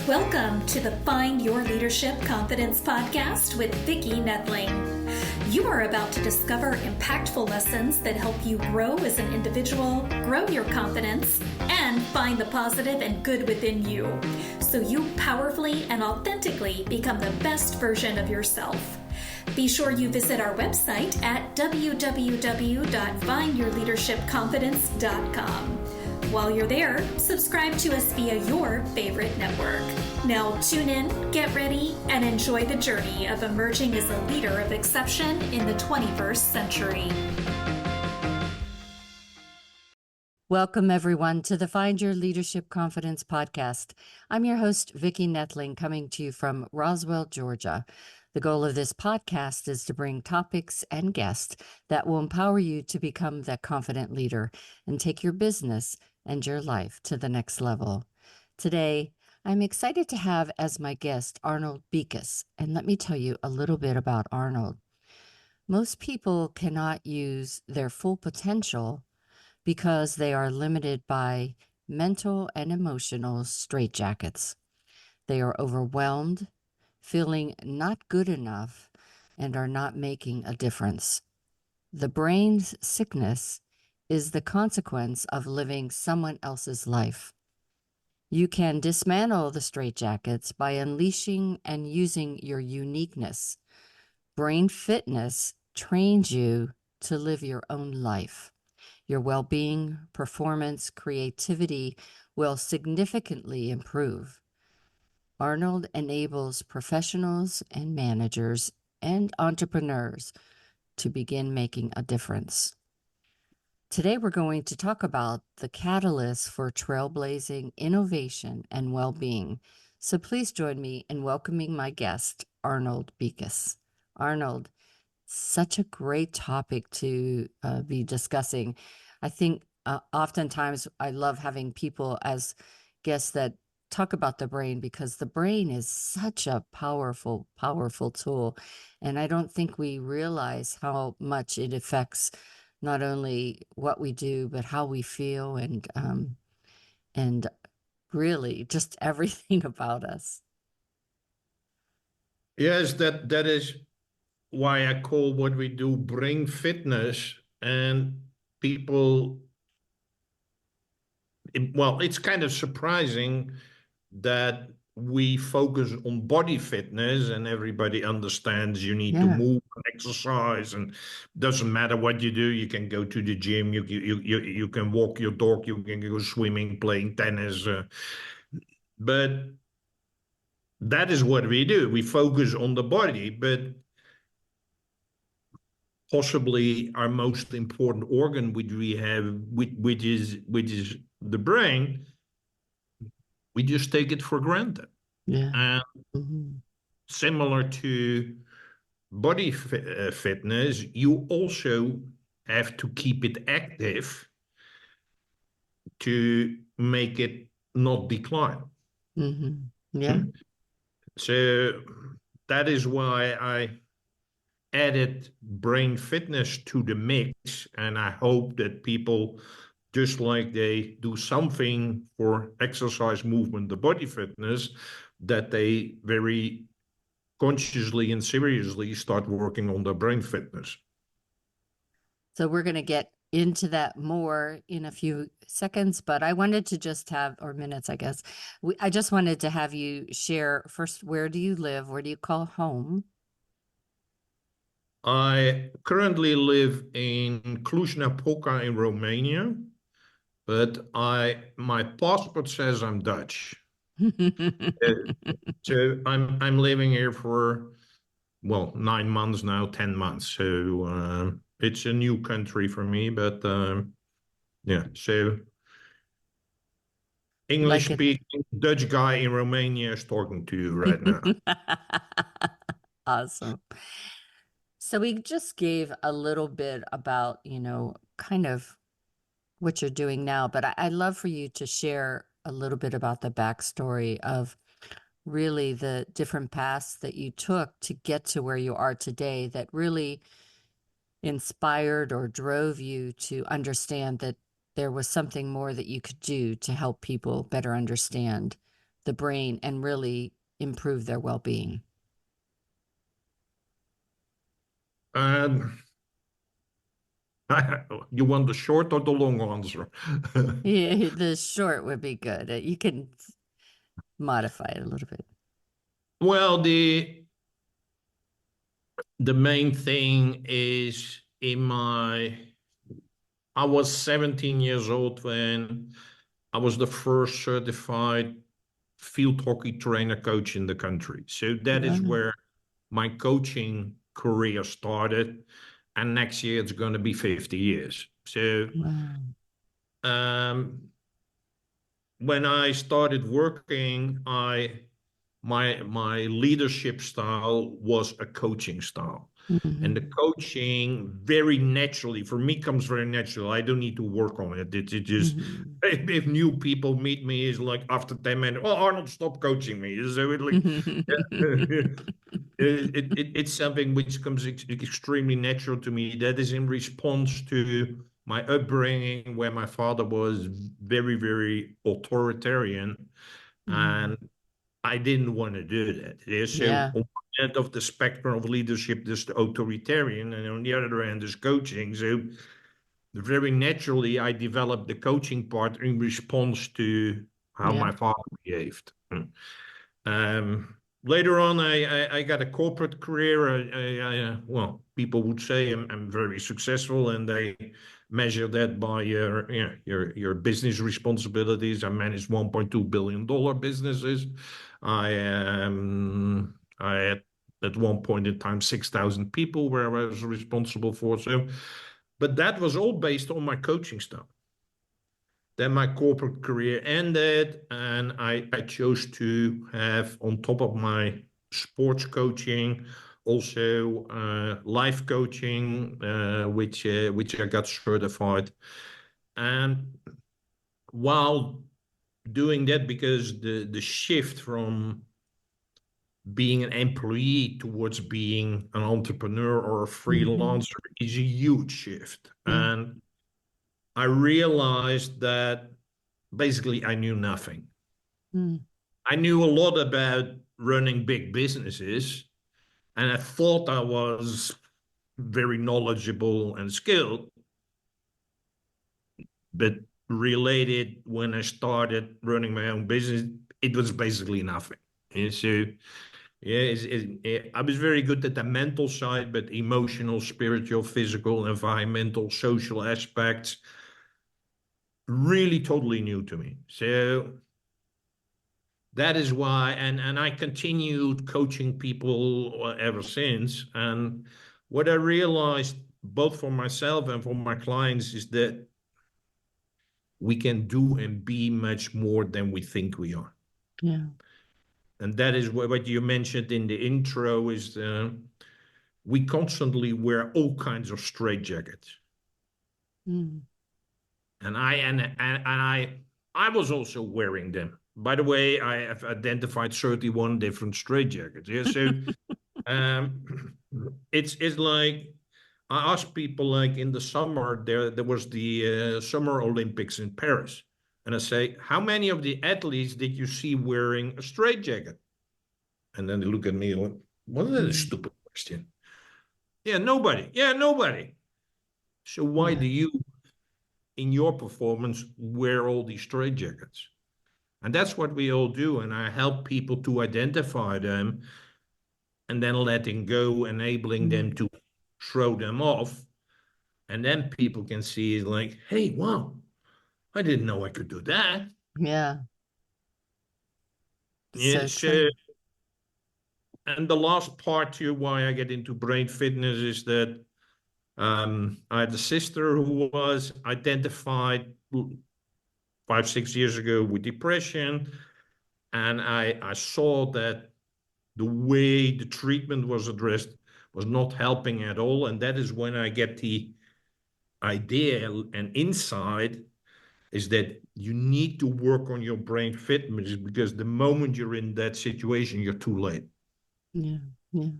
Welcome to the Find Your Leadership Confidence podcast with Vicki Noethling. You are about to discover impactful lessons that help you grow as an individual, grow your confidence, and find the positive and good within you, so you powerfully and authentically become the best version of yourself. Be sure you visit our website at www.findyourleadershipconfidence.com. While you're there, subscribe to us via your favorite network. Now tune in, get ready, and enjoy the journey of emerging as a leader of exception in the 21st century. Welcome, everyone, to the Find Your Leadership Confidence podcast. I'm your host, Vicki Noethling, coming to you from Roswell, Georgia. The goal of this podcast is to bring topics and guests that will empower you to become that confident leader and take your business and your life to the next level. Today, I'm excited to have as my guest Arnold Beekes, and let me tell you a little bit about Arnold. Most people cannot use their full potential because they are limited by mental and emotional straitjackets. They are overwhelmed, feeling not good enough, and are not making a difference. The brain's sickness is the consequence of living someone else's life. You can dismantle the straitjackets by unleashing and using your uniqueness. Brain fitness trains you to live your own life. Your well-being, performance, creativity will significantly improve. Arnold enables professionals and managers and entrepreneurs to begin making a difference. Today, we're going to talk about the catalyst for trailblazing innovation and well-being. So please join me in welcoming my guest, Arnold Beekes. Arnold, such a great topic to be discussing. I think oftentimes I love having people as guests that talk about the brain, because the brain is such a powerful, powerful tool. And I don't think we realize how much it affects not only what we do, but how we feel and really just everything about us. Yes, that is why I call what we do brain fitness. And people, it's kind of surprising that we focus on body fitness and everybody understands you need to move and exercise, and doesn't matter what you do. You can go to the gym, you can walk your dog, you can go swimming, playing tennis, but that is what we do. We focus on the body, but possibly our most important organ which we have, which is the brain, we just take it for granted. And similar to body fitness, you also have to keep it active to make it not decline. So that is why I added brain fitness to the mix, and I hope that people, just like they do something for exercise, movement, the body fitness, that they very consciously and seriously start working on their brain fitness. So we're going to get into that more in a few seconds, but I wanted to just have, or minutes, I guess. I just wanted to have you share first, where do you live? Where do you call home? I currently live in Cluj-Napoca in Romania, but my passport says I'm Dutch. So I'm living here for 9 months now, 10 months. So it's a new country for me, but so English speaking Dutch guy in Romania is talking to you right now. Awesome. So we just gave a little bit about, kind of what you're doing now, but I'd love for you to share a little bit about the backstory of really the different paths that you took to get to where you are today, that really inspired or drove you to understand that there was something more that you could do to help people better understand the brain and really improve their well-being? You want the short or the long answer? Yeah, the short would be good. You can modify it a little bit. Well, the main thing is I was 17 years old when I was the first certified field hockey trainer coach in the country. So that is Wow. where my coaching career started. And next year it's going to be 50 years. So Wow. um, when I started working, my leadership style was a coaching style. And the coaching very naturally, for me, comes very natural. I don't need to work on it. It just, if new people meet me, is like after 10 minutes, oh, Arnold, stop coaching me. So it like, it's something which comes extremely natural to me. That is in response to my upbringing, where my father was very, very authoritarian. And I didn't want to do that. So Yeah. on one end of the spectrum of leadership, there's the authoritarian, and on the other end, there's coaching. So very naturally, I developed the coaching part in response to how Yeah. my father behaved. Later on, I got a corporate career. Well, people would say I'm very successful, and they measure that by your business responsibilities. I managed $1.2 billion businesses. I had at one point in time 6,000 people where I was responsible for. So, but that was all based on my coaching stuff. Then my corporate career ended, and I chose to have, on top of my sports coaching, also life coaching, which I got certified. And while doing that, because the shift from being an employee towards being an entrepreneur or a freelancer is a huge shift. Yeah. And I realized that basically I knew nothing. Mm. I knew a lot about running big businesses, and I thought I was very knowledgeable and skilled, but related when I started running my own business, it was basically nothing. And so, yeah, I was very good at the mental side, but emotional, spiritual, physical, environmental, social aspects, really totally new to me. So that is why, and I continued coaching people ever since. And what I realized, both for myself and for my clients, is that we can do and be much more than we think we are. Yeah. And that is what you mentioned in the intro is we constantly wear all kinds of straitjackets. Mm. And I was also wearing them. By the way, I have identified 31 different straitjackets. Yeah, so it's like I asked people, like in the summer there was the Summer Olympics in Paris, and I say, how many of the athletes did you see wearing a straitjacket? And then they look at me and went, what is that a stupid question? Yeah, nobody. Yeah, nobody. So why Yeah. do you, in your performance, wear all these straitjackets? And that's what we all do. And I help people to identify them and then letting go, enabling them Mm. to throw them off. And then people can see like, hey, wow, I didn't know I could do that. Yeah. Yeah, So so, true. and the last part to why I get into brain fitness is that I had a sister who was identified 5, 6 years ago with depression. And I saw that the way the treatment was addressed was not helping at all. And that is when I get the idea and insight is that you need to work on your brain fitness, because the moment you're in that situation, you're too late. Yeah. Yeah.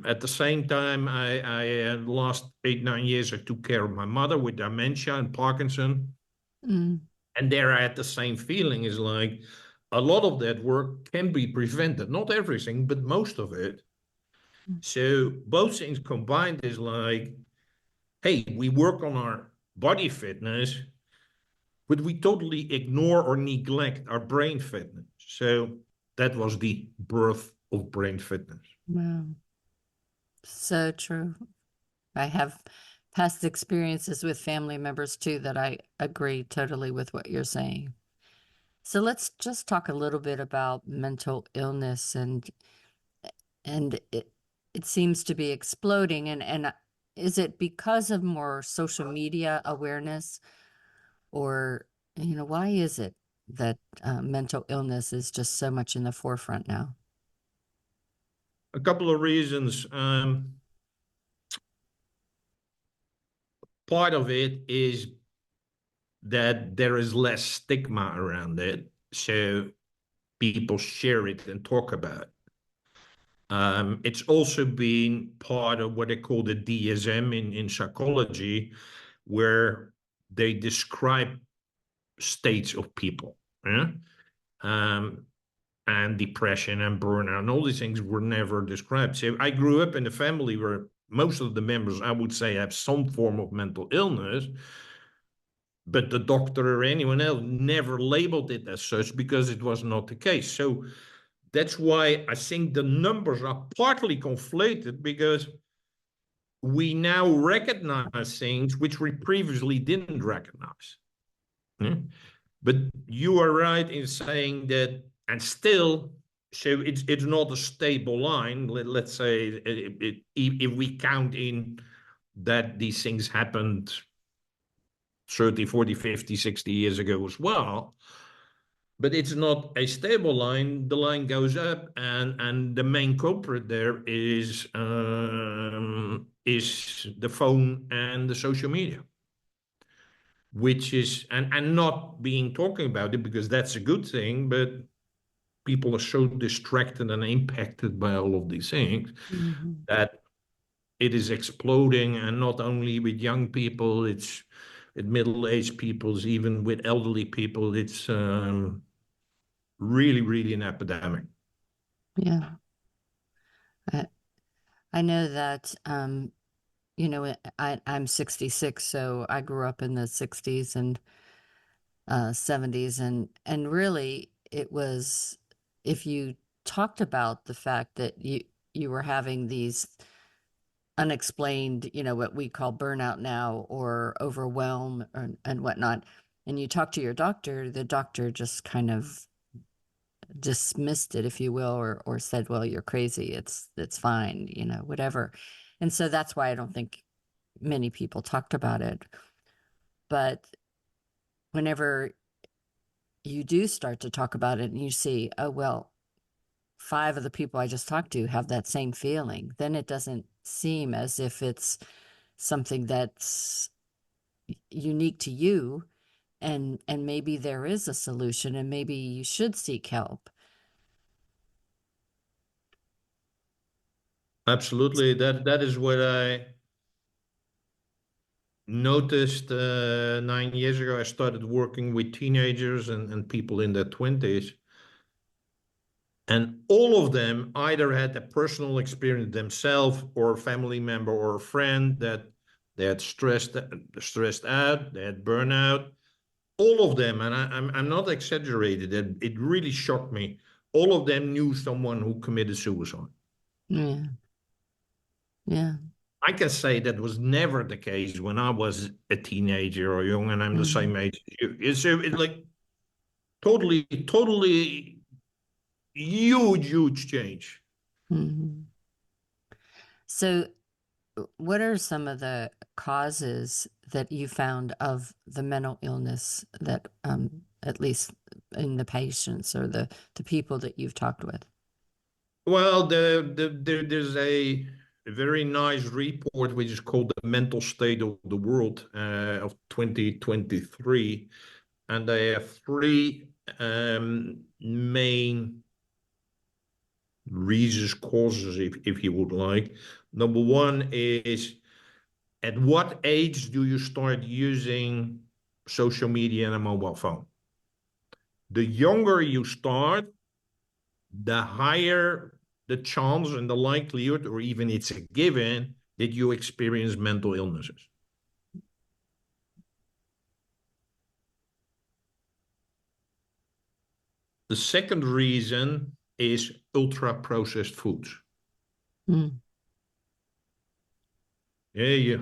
At the same time, I last 8, 9 years, I took care of my mother with dementia and Parkinson. Mm. And there I had the same feeling, is like, a lot of that work can be prevented. Not everything, but most of it. So both things combined is like, hey, we work on our body fitness, but we totally ignore or neglect our brain fitness. So that was the birth of brain fitness. Wow. So true. I have past experiences with family members too that I agree totally with what you're saying. So let's just talk a little bit about mental illness and it seems to be exploding and is it because of more social media awareness or why is it that mental illness is just so much in the forefront now? A couple of reasons. Part of it is that there is less stigma around it, so people share it and talk about it. It's also been part of what they call the DSM in psychology, where they describe states of people. Yeah? And depression and burnout and all these things were never described. So I grew up in a family where most of the members, I would say, have some form of mental illness, but the doctor or anyone else never labeled it as such because it was not the case. So that's why I think the numbers are partly conflated, because we now recognize things which we previously didn't recognize. Yeah? But you are right in saying that, and still, so it's not a stable line. Let's say if we count in that these things happened 30, 40, 50, 60 years ago as well. But it's not a stable line. The line goes up, and the main culprit there is the phone and the social media, which is and not being talking about it because that's a good thing, but people are so distracted and impacted by all of these things that it is exploding, and not only with young people, it's with middle-aged people, even with elderly people. It's really, really an epidemic. Yeah. I know that I'm 66, so I grew up in the 60s and 70s and really it was, if you talked about the fact that you were having these unexplained, what we call burnout now or overwhelm and whatnot, and you talk to your doctor, the doctor just kind of dismissed it, if you will, or said, well, you're crazy, it's fine, whatever. And so that's why I don't think many people talked about it. But whenever you do start to talk about it and you see, oh, well, 5 of the people I just talked to have that same feeling, then it doesn't seem as if it's something that's unique to you, and maybe there is a solution and maybe you should seek help. Absolutely. That is what I noticed 9 years ago. I started working with teenagers and people in their 20s. And all of them either had a personal experience themselves or a family member or a friend that they had stressed out, they had burnout. All of them, and I'm not exaggerated, it really shocked me. All of them knew someone who committed suicide. Yeah. Yeah. I can say that was never the case when I was a teenager or young, and I'm the same age as you. It's like totally huge change. Mm-hmm. So what are some of the causes that you found of the mental illness that, at least in the patients or the people that you've talked with? Well, there's a very nice report which is called the Mental State of the World of 2023, and they have 3 main reasons, causes, if you would like. Number 1 is, at what age do you start using social media and a mobile phone? the younger you start, the higher the chance and the likelihood, or even it's a given, that you experience mental illnesses. The second reason is ultra-processed foods. Mm. Yeah.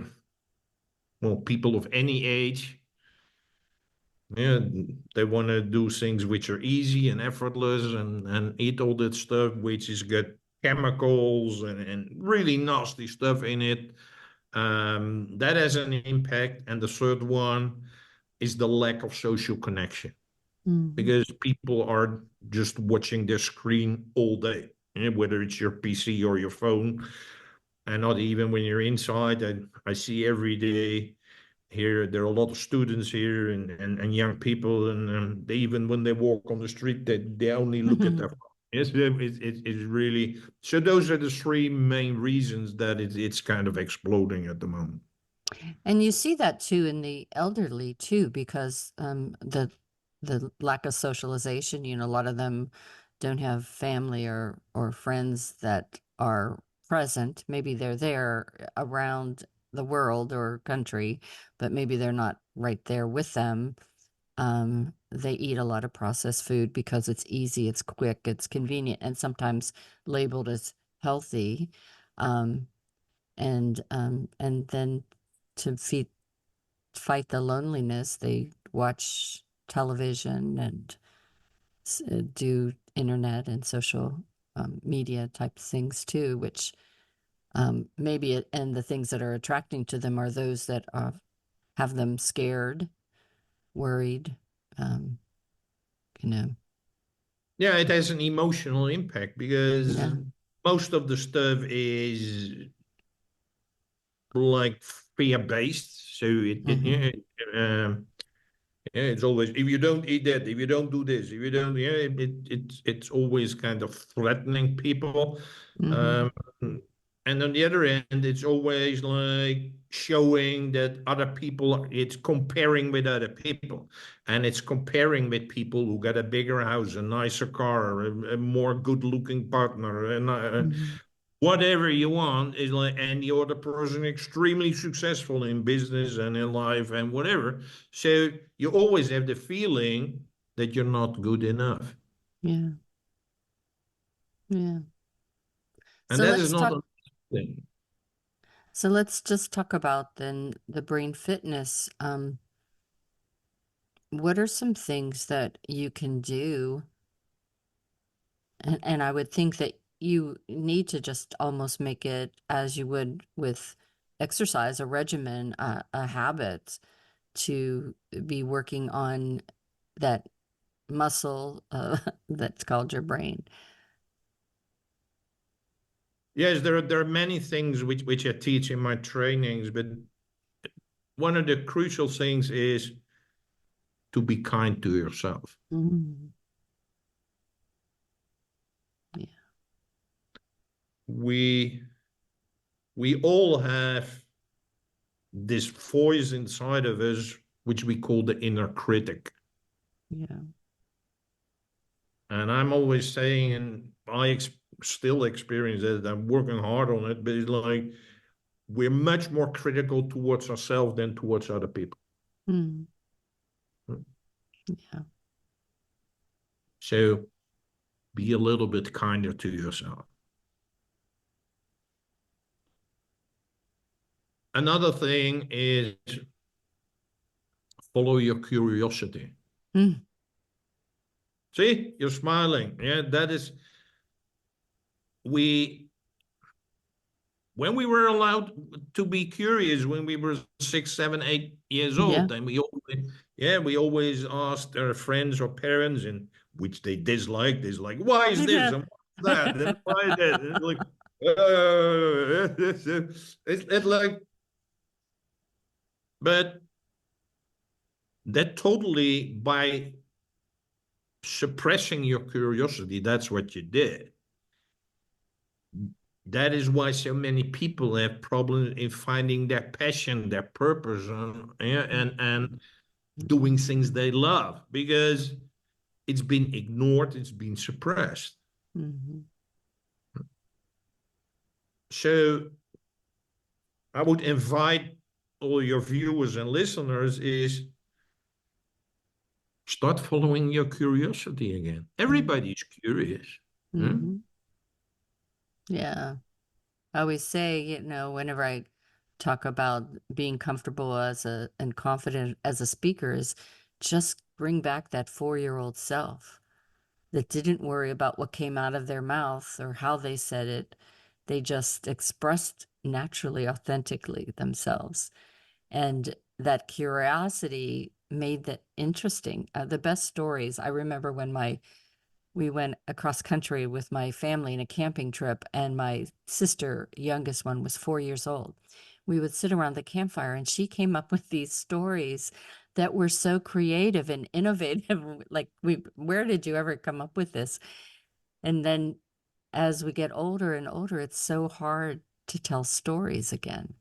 Well, people of any age, yeah, they want to do things which are easy and effortless and eat all that stuff which is got chemicals and really nasty stuff in it. That has an impact. And the third one is the lack of social connection, because people are just watching their screen all day, whether it's your PC or your phone. And not even when you're inside. I see every day here, there are a lot of students here and young people, and they, even when they walk on the street, they only look at their phone. It's really, so those are the three main reasons that it's kind of exploding at the moment. And you see that too in the elderly too, because the lack of socialization, a lot of them don't have family or friends that are present. Maybe they're there around the world or country, but maybe they're not right there with them. They eat a lot of processed food because it's easy, it's quick, it's convenient, and sometimes labeled as healthy. And then to fight the loneliness, they watch television and do internet and social media type things too, which maybe and the things that are attracting to them are those that have them scared, worried, you know. Yeah, it has an emotional impact because Yeah. most of the stuff is like fear-based. So yeah, it's always, if you don't eat that, if you don't do this, if you don't, it's always kind of threatening people. And on the other end, it's always like showing that other people, it's comparing with other people. And it's comparing with people who got a bigger house, a nicer car, a more good-looking partner, and whatever you want, is like, and the other person extremely successful in business and in life and whatever. So you always have the feeling that you're not good enough. Yeah. And So that is let's not talk. a thing. So let's just talk about then the brain fitness. What are some things that you can do? And I would think that you need to just almost make it as you would with exercise, a regimen, a habit to be working on that muscle that's called your brain. Yes, there are many things which I teach in my trainings, but one of the crucial things is to be kind to yourself. Mm. Yeah. We all have this voice inside of us, which we call the inner critic. Yeah. And I'm always saying, and I still experience it, I'm working hard on it, but it's like we're much more critical towards ourselves than towards other people. Mm. Yeah. So be a little bit kinder to yourself. Another thing is follow your curiosity. Mm. See, you're smiling. Yeah, that is, when we were allowed to be curious when we were 6, 7, 8 years Yeah. old, and we always asked our friends or parents, and which they disliked, why is this and what's that and why is that? And it's like, but that totally, by suppressing your curiosity, that's what you did. That is why so many people have problems in finding their passion, their purpose, and doing things they love. Because it's been ignored, it's been suppressed. Mm-hmm. So I would invite all your viewers and listeners is start following your curiosity again. Everybody's curious. Mm-hmm. Yeah. I always say, whenever I talk about being comfortable and confident as a speaker, is just bring back that 4-year-old self that didn't worry about what came out of their mouth or how they said it. They just expressed naturally, authentically themselves. And that curiosity made that interesting. The best stories, I remember when we went across country with my family in a camping trip, and my sister, youngest one, was 4 years old. We would sit around the campfire, and she came up with these stories that were so creative and innovative. Like, where did you ever come up with this? And then as we get older and older, it's so hard to tell stories again.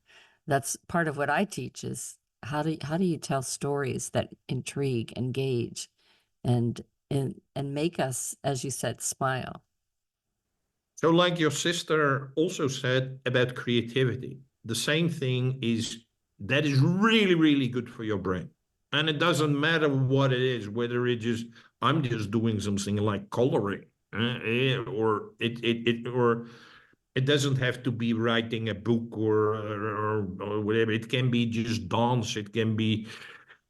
That's part of what I teach is how do you tell stories that intrigue, engage, and make us, as you said, smile. So, like your sister also said about creativity, the same thing is that is really, really good for your brain. And it doesn't matter what it is, whether it is I'm just doing something like coloring, or it doesn't have to be writing a book or whatever. It can be just dance. It can be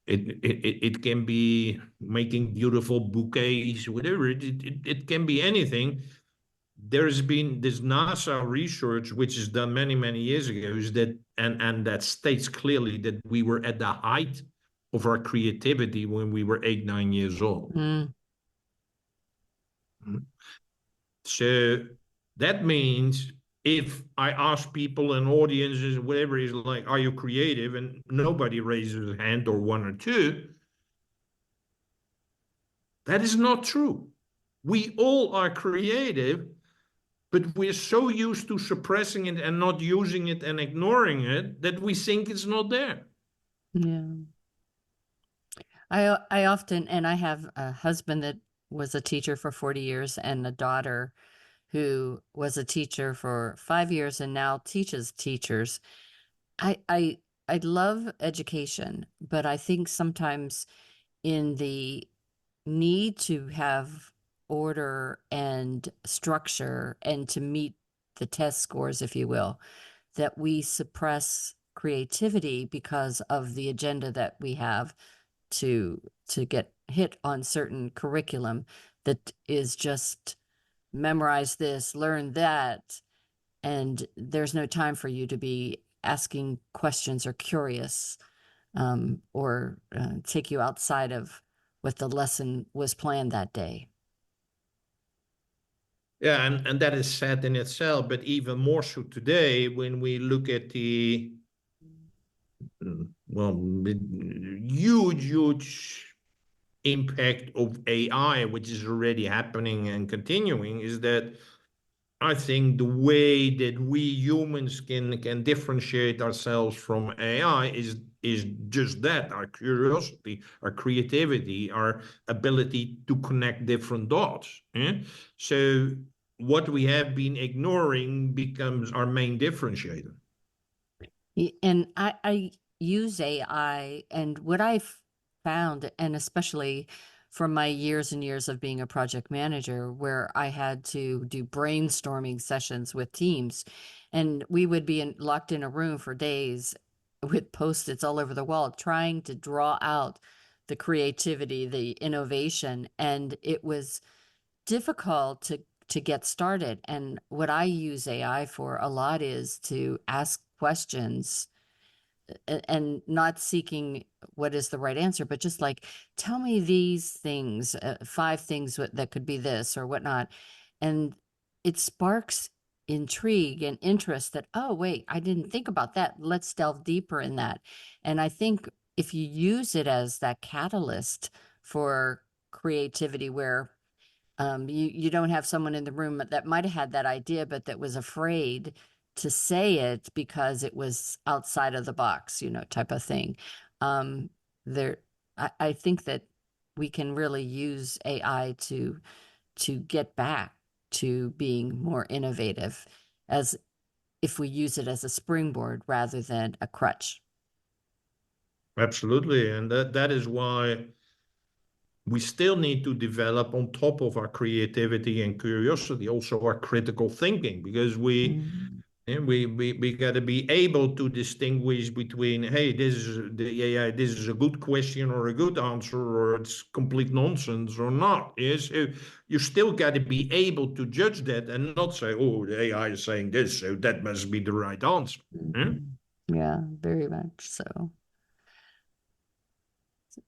it can be making beautiful bouquets, whatever. It can be anything. There's been this NASA research, which is done many, many years ago, is that and that states clearly that we were at the height of our creativity when we were 8, 9 years old. Mm. So that means if I ask people and audiences, whatever is like, are you creative? And nobody raises a hand or one or two, that is not true. We all are creative, but we're so used to suppressing it and not using it and ignoring it that we think it's not there. Yeah. I often, and I have a husband that was a teacher for 40 years and a daughter who was a teacher for 5 years and now teaches teachers. I love education, but I think sometimes in the need to have order and structure and to meet the test scores, if you will, that we suppress creativity because of the agenda that we have to get hit on certain curriculum that is just memorize this, learn that, and there's no time for you to be asking questions or curious, or take you outside of what the lesson was planned that day. Yeah, and that is sad in itself, but even more so today when we look at the huge impact of AI, which is already happening and continuing, is that I think the way that we humans can differentiate ourselves from AI is just that: our curiosity, our creativity, our ability to connect different dots. So what we have been ignoring becomes our main differentiator. And I use AI, and what I've found, and especially from my years and years of being a project manager, where I had to do brainstorming sessions with teams, and we would be locked in a room for days with Post-its all over the wall, trying to draw out the creativity, the innovation, and it was difficult to get started. And what I use AI for a lot is to ask questions and not seeking what is the right answer, but just like, tell me these things, 5 things that could be this or whatnot. And it sparks intrigue and interest that, oh, wait, I didn't think about that. Let's delve deeper in that. And I think if you use it as that catalyst for creativity, where you don't have someone in the room that might have had that idea, but that was afraid to say it because it was outside of the box, type of thing. There, I think that we can really use AI to get back to being more innovative, as if we use it as a springboard rather than a crutch. Absolutely. And that is why we still need to develop, on top of our creativity and curiosity, also our critical thinking, because we got to be able to distinguish between, hey, this is the AI, this is a good question or a good answer, or it's complete nonsense or not. Yes, so you still got to be able to judge that and not say, oh, the AI is saying this, so that must be the right answer. Yeah, very much so.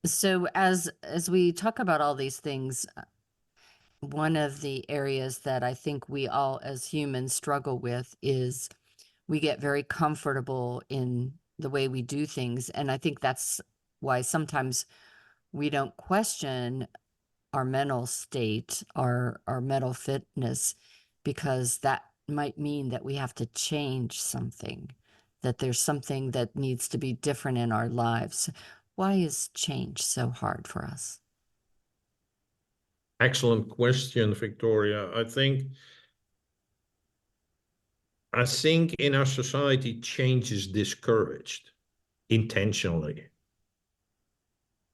So as we talk about all these things, one of the areas that I think we all as humans struggle with is we get very comfortable in the way we do things. And I think that's why sometimes we don't question our mental state, our mental fitness, because that might mean that we have to change something, that there's something that needs to be different in our lives. Why is change so hard for us? Excellent question, Victoria. I think in our society, change is discouraged intentionally.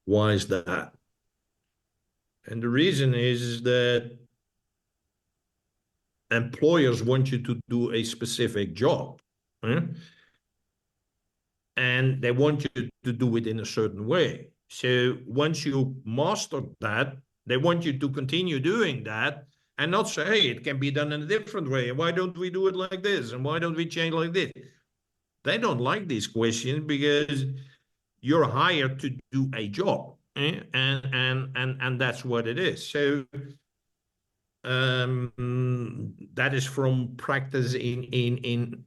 Why is that? And the reason is that employers want you to do a specific job. And they want you to do it in a certain way. So once you master that, they want you to continue doing that and not say, hey, it can be done in a different way. And why don't we do it like this? And why don't we change like this? They don't like these questions because you're hired to do a job. And that's what it is. So that is from practice in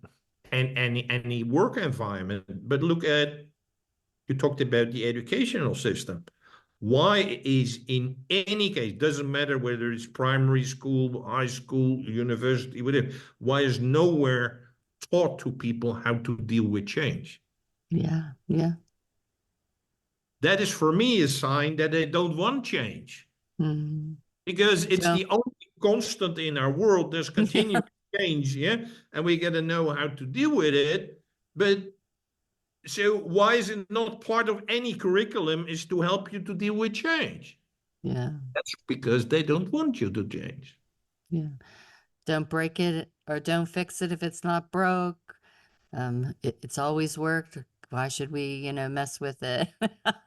any work environment. But look at, you talked about the educational system. Why is, in any case, doesn't matter whether it's primary school, high school, university, whatever, why is nowhere taught to people how to deal with change? Yeah, yeah. That is, for me, a sign that they don't want change. Mm-hmm. Because it's the only constant in our world. There's continuous change, and we got to know how to deal with it. But so why is it not part of any curriculum is to help you to deal with change? Yeah. That's because they don't want you to change. Yeah. Don't break it or don't fix it if it's not broke. It's always worked. Why should we, mess with it?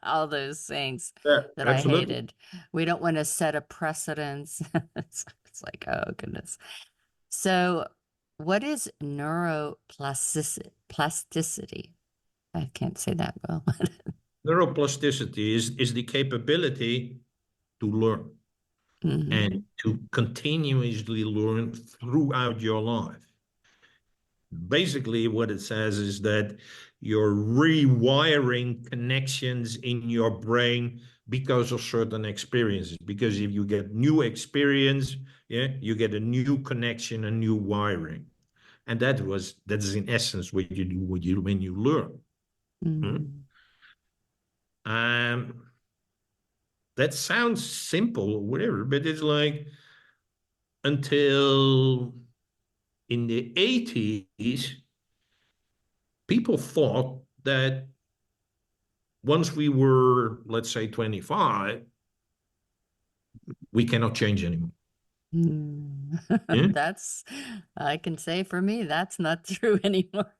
All those things that I hated. We don't want to set a precedence. It's like, oh goodness. So what is neuroplasticity? I can't say that well. Neuroplasticity is the capability to learn and to continuously learn throughout your life. Basically, what it says is that you're rewiring connections in your brain because of certain experiences. Because if you get new experience, you get a new connection, a new wiring. And that is in essence what you do when you learn. That sounds simple or whatever, but it's like, until in the 80s, people thought that once we were, let's say, 25, we cannot change anymore. I can say for me, that's not true anymore.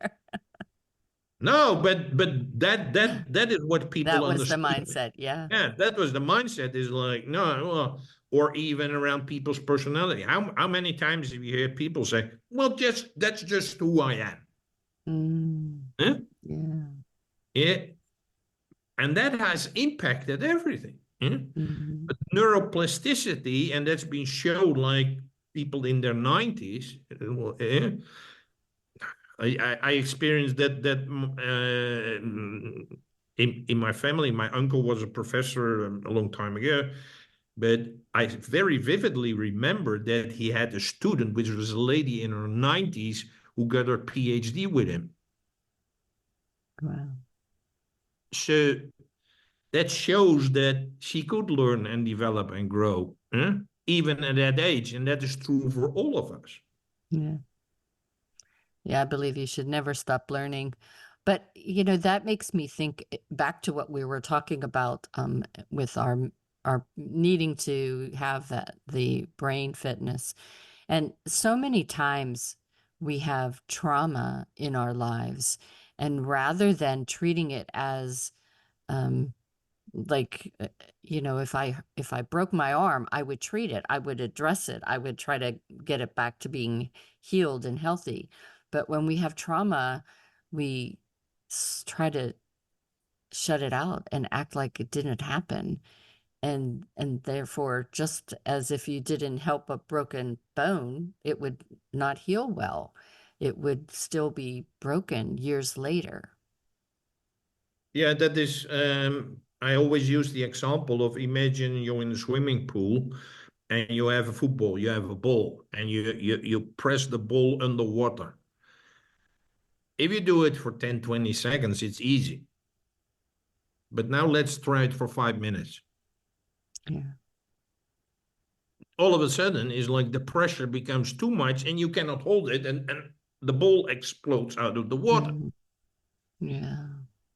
No, but that is what people understood. That was the mindset, yeah. Yeah, that was the mindset, is like, no, well, or even around people's personality. How many times have you heard people say, well, that's just who I am? Yeah. Yeah. And that has impacted everything. But neuroplasticity, and that's been shown, like people in their 90s, I experienced that in my family. My uncle was a professor a long time ago, but I very vividly remember that he had a student, which was a lady in her 90s, who got her PhD with him. Wow. So that shows that she could learn and develop and grow, even at that age. And that is true for all of us. Yeah. Yeah, I believe you should never stop learning. But, that makes me think back to what we were talking about with our needing to have the brain fitness. And so many times we have trauma in our lives, and rather than treating it as um, like if I broke my arm, I would treat it, I would address it, I would try to get it back to being healed and healthy. But when we have trauma, we try to shut it out and act like it didn't happen, and therefore, just as if you didn't help a broken bone, it would not heal well. It would still be broken years later. Yeah, that is, I always use the example of, imagine you're in a swimming pool and you have a football, you have a ball, and you press the ball underwater. If you do it for 10, 20 seconds, it's easy. But now let's try it for 5 minutes. Yeah. All of a sudden, it's like the pressure becomes too much and you cannot hold it, and the ball explodes out of the water. Yeah.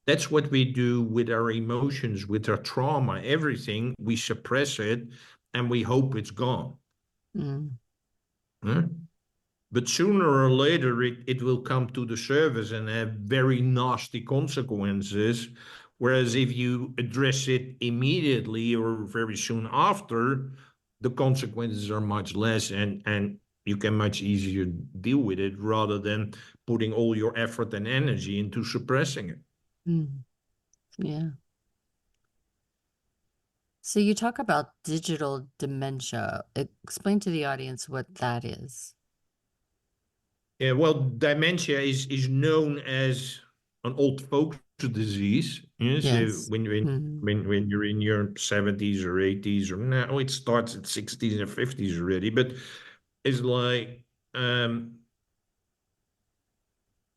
That's what we do with our emotions, with our trauma, everything. We suppress it and we hope it's gone. Huh? But sooner or later, it will come to the surface and have very nasty consequences. Whereas if you address it immediately or very soon after, the consequences are much less, and you can much easier deal with it rather than putting all your effort and energy into suppressing it. Yeah. So you talk about digital dementia. Explain to the audience what that is. Yeah, well, dementia is known as an old folks disease. Yeah? So Yes. when you're in your 70s or 80s, or now it starts at 60s and 50s already, but it's like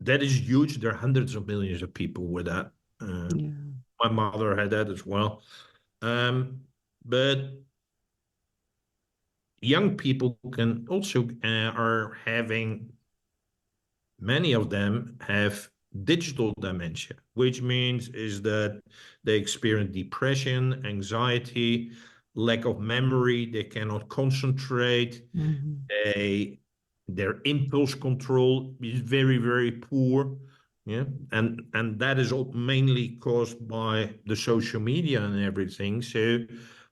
that is huge. There are hundreds of millions of people with that. Yeah. My mother had that as well. But young people can also are having, many of them have digital dementia, which means is that they experience depression, anxiety, lack of memory, they cannot concentrate, their impulse control is very, very poor. Yeah, and that is all mainly caused by the social media and everything. So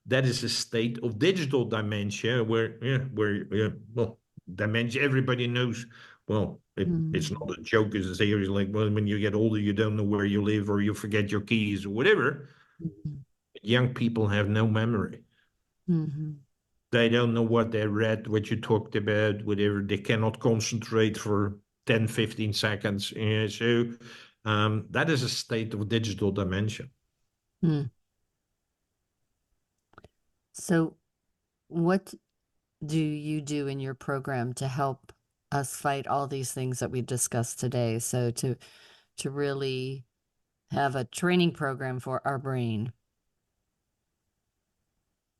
that is a state of digital dementia well, dementia, everybody knows. Well, it's not a joke, it's a theory, like, well, when you get older, you don't know where you live or you forget your keys or whatever. Young people have no memory. They don't know what they read, what you talked about, whatever. They cannot concentrate for 10, 15 seconds. So that is a state of digital dementia. So what do you do in your program to help us fight all these things that we discussed today? So to really have a training program for our brain.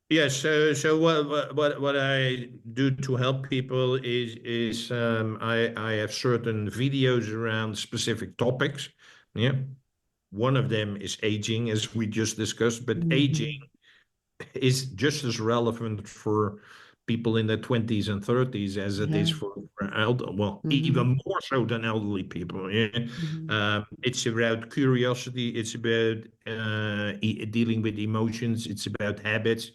Yes. So what I do to help people is I have certain videos around specific topics. Yeah. One of them is aging, as we just discussed, but aging is just as relevant for people in their 20s and 30s as it is for elder, well, even more so than elderly people. Yeah. It's about curiosity. It's about dealing with emotions. It's about habits.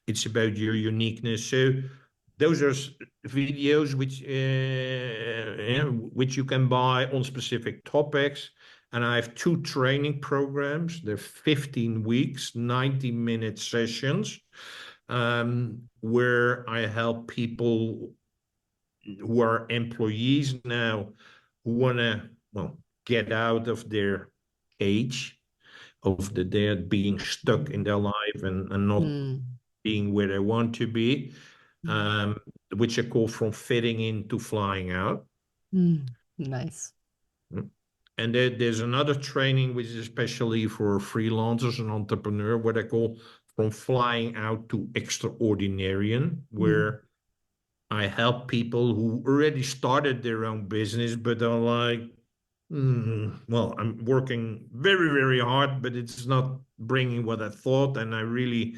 It's about your uniqueness. So those are videos which you can buy on specific topics. And I have 2 training programs. They're 15 weeks, 90-minute sessions, where I help people who are employees now, who want to, well, get out of their cage, of they're being stuck in their life and not being where they want to be, which I call from fitting in to flying out. Nice. And there's another training which is especially for freelancers and entrepreneur, what I call From Flying Out to Extraordinarian, where I help people who already started their own business, but are like, well, I'm working very, very hard, but it's not bringing what I thought. And I really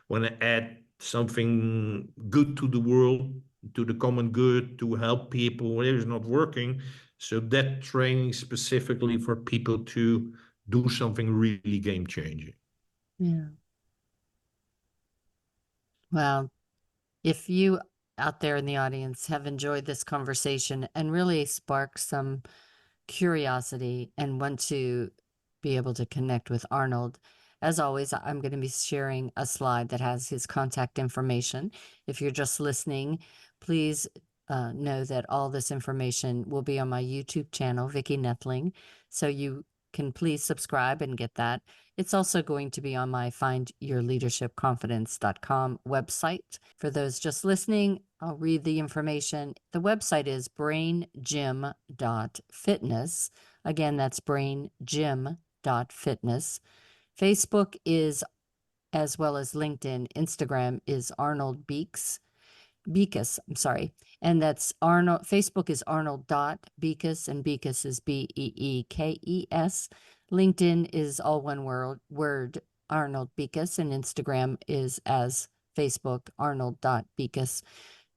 want to add something good to the world, to the common good, to help people where it's not working. So that training specifically for people to do something really game changing. Yeah. Well, if you out there in the audience have enjoyed this conversation and really sparked some curiosity and want to be able to connect with Arnold, as always, I'm going to be sharing a slide that has his contact information. If you're just listening, please know that all this information will be on my YouTube channel, Vicki Noethling, so you can please subscribe and get that. It's also going to be on my findyourleadershipconfidence.com website. For those just listening, I'll read the information. The website is braingym.fitness. Again, that's braingym.fitness. Facebook is, as well as LinkedIn. Instagram is Arnold Beekes. And that's Arnold. Facebook is Arnold.Beekes, and Beekes is Beekes. LinkedIn is all one word, Arnold Beekes, and Instagram is as Facebook, Arnold.Beekes.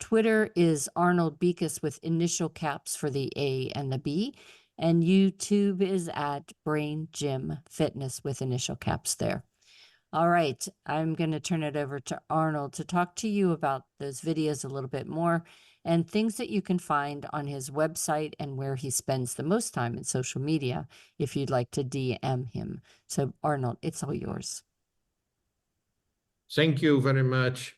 Twitter is Arnold Beekes with initial caps for the A and the B, and YouTube is at Brain Gym Fitness with initial caps there. All right, I'm going to turn it over to Arnold to talk to you about those videos a little bit more and things that you can find on his website and where he spends the most time in social media if you'd like to DM him. So, Arnold, it's all yours. Thank you very much.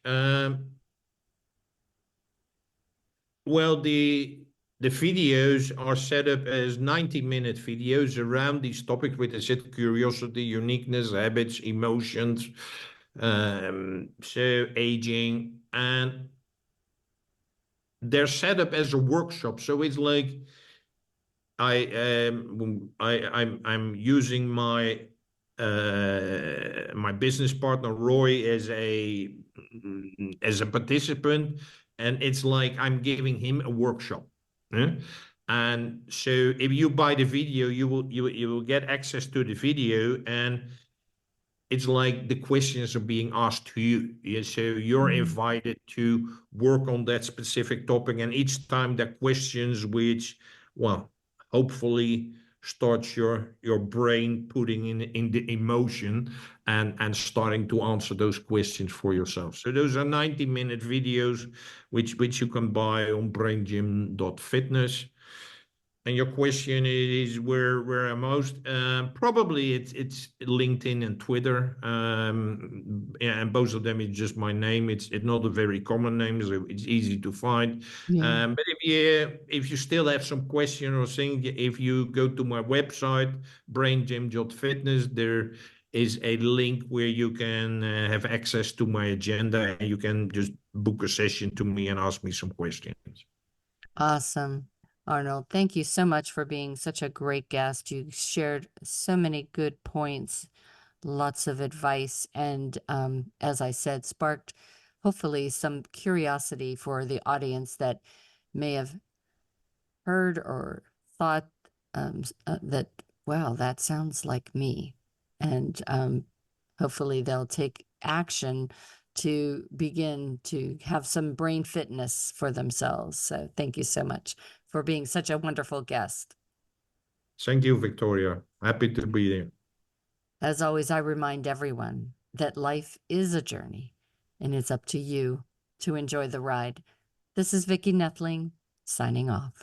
Well, the videos are set up as 90-minute videos around these topics with, I said, curiosity, uniqueness, habits, emotions, so aging, and they're set up as a workshop. So it's like I'm using my my business partner Roy as a participant, and it's like I'm giving him a workshop. And so if you buy the video, you will get access to the video, and it's like the questions are being asked to you. Yeah, so you're invited to work on that specific topic, and each time there are questions which, well, hopefully starts your brain putting in the emotion and starting to answer those questions for yourself. So those are 90-minute videos which you can buy on braingym.fitness. And your question is where I'm most probably it's LinkedIn and Twitter, and both of them is just my name. It's not a very common name, so it's easy to find. But if you still have some question or thing, if you go to my website braingym.fitness, there is a link where you can have access to my agenda, and you can just book a session to me and ask me some questions. Awesome. Arnold, thank you so much for being such a great guest. You shared so many good points, lots of advice, and as I said, sparked hopefully some curiosity for the audience that may have heard or thought that, wow, that sounds like me. And hopefully they'll take action to begin to have some brain fitness for themselves. So thank you so much for being such a wonderful guest. Thank you, Victoria. Happy to be there. As always, I remind everyone that life is a journey, and it's up to you to enjoy the ride. This is Vicki Noethling, signing off.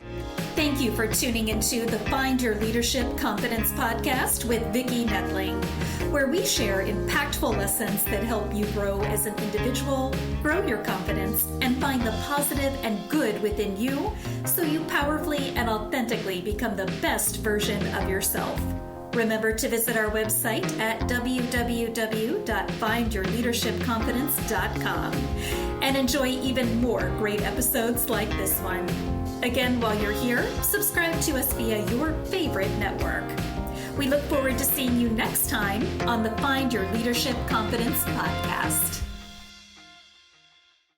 Thank you for tuning into the Find Your Leadership Confidence podcast with Vicki Noethling, where we share impactful lessons that help you grow as an individual, grow your confidence, and find the positive and good within you so you powerfully and authentically become the best version of yourself. Remember to visit our website at www.findyourleadershipconfidence.com and enjoy even more great episodes like this one. Again, while you're here, subscribe to us via your favorite network. We look forward to seeing you next time on the Find Your Leadership Confidence podcast.